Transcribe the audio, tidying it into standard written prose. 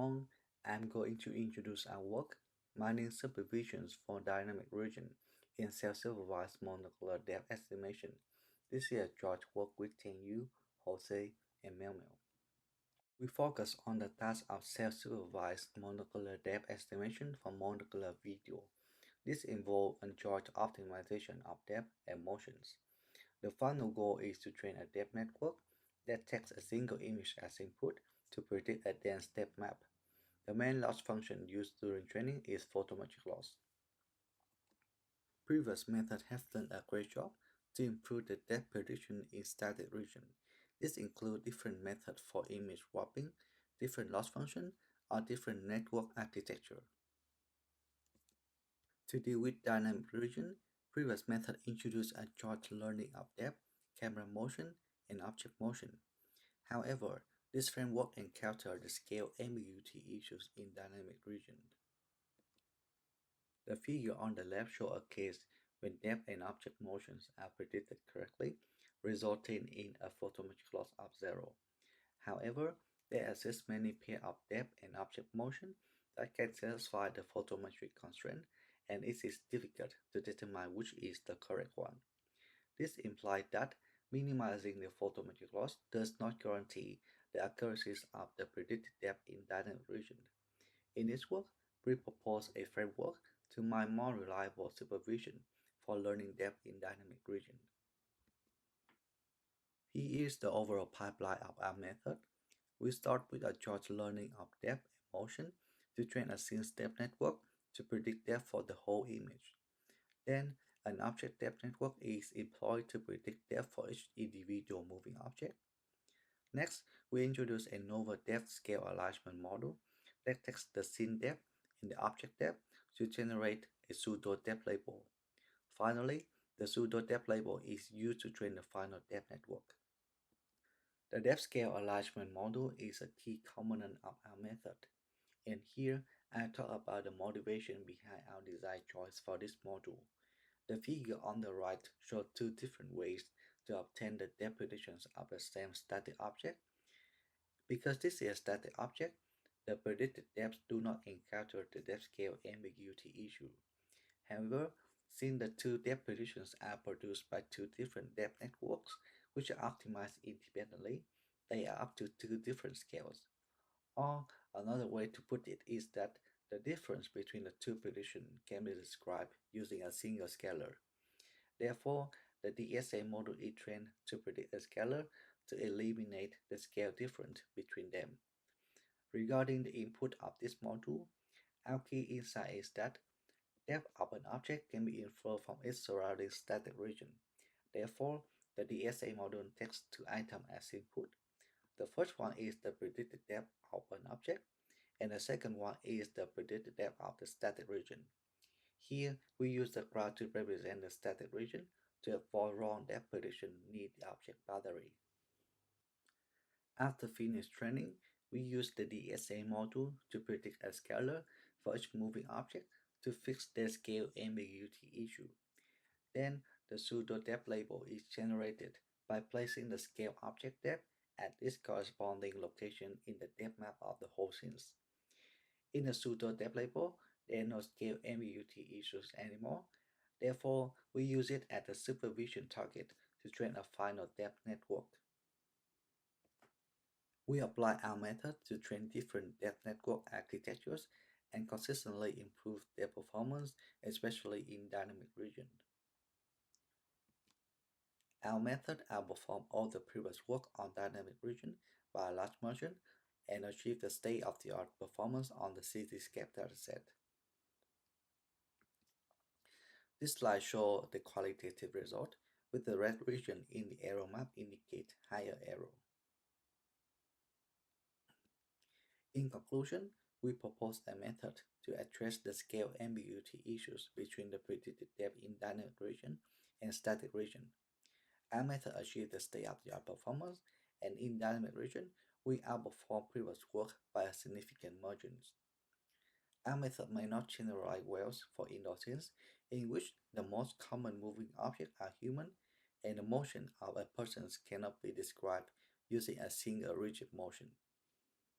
on, I'm going to introduce our work, Mining Supervisions for Dynamic Region in Self-Supervised Monocular Depth Estimation. This year, George worked with Yu, Jose, and Mel Mel. We focus on the task of self-supervised monocular depth estimation for monocular video. This involves George optimization of depth and motions. The final goal is to train a depth network that takes a single image as input to predict a dense depth map. The main loss function used during training is photometric loss. Previous methods have done a great job to improve the depth prediction in static region. This includes different methods for image swapping, different loss function, or different network architecture. To deal with dynamic region, previous method introduced a joint learning of depth, camera motion, and object motion. However, this framework encountered the scale ambiguity issues in dynamic region. The figure on the left shows a case when depth and object motions are predicted correctly, resulting in a photometric loss of 0. However, there exist many pairs of depth and object motion that can satisfy the photometric constraint, and it is difficult to determine which is the correct one. This implies that minimizing the photometric loss does not guarantee the accuracy of the predicted depth in dynamic region. In this work, we propose a framework to mine more reliable supervision for learning depth in dynamic region. Here is the overall pipeline of our method. We start with a joint learning of depth and motion to train a scene depth network to predict depth for the whole image. Then, an object depth network is employed to predict depth for each individual moving object. Next, we introduce a novel depth scale alignment model that takes the scene depth and the object depth to generate a pseudo depth label. Finally, the pseudo depth label is used to train the final depth network. The depth scale alignment model is a key component of our method, and here I talk about the motivation behind our design choice for this module. The figure on the right shows two different ways to obtain the depth predictions of the same static object. Because this is a static object, the predicted depths do not encounter the depth scale ambiguity issue. However, since the two depth predictions are produced by two different depth networks which are optimized independently, they are up to two different scales. Or another way to put it is that the difference between the two predictions can be described using a single scalar. Therefore, the DSA model is trained to predict a scalar to eliminate the scale difference between them. Regarding the input of this module, our key insight is that depth of an object can be inferred from its surrounding static region. Therefore, the DSA model takes two items as input. The first one is the predicted depth of an object, and the second one is the predicted depth of the static region. Here, we use the graph to represent the static region to avoid wrong depth prediction near the object boundary. After finished training, we use the DSA module to predict a scalar for each moving object to fix the scale ambiguity issue. Then, the pseudo depth label is generated by placing the scale object depth at its corresponding location in the depth map of the whole scene. In the pseudo depth label, there are no scale ambiguity issues anymore. Therefore, we use it as a supervision target to train a final depth network. We apply our method to train different depth network architectures and consistently improve their performance, especially in dynamic region. Our method outperformed all the previous work on dynamic region by a large margin and achieved the state-of-the-art performance on the cityscape dataset. This slide shows the qualitative result, with the red region in the arrow map indicate higher error. In conclusion, we propose a method to address the scale ambiguity issues between the predicted depth in dynamic region and static region. Our method achieves the state-of-the-art performance, and in dynamic region, we outperform previous work by a significant margins. Our method may not generate wells for indoor scenes in which the most common moving objects are human, and the motion of a person cannot be described using a single rigid motion.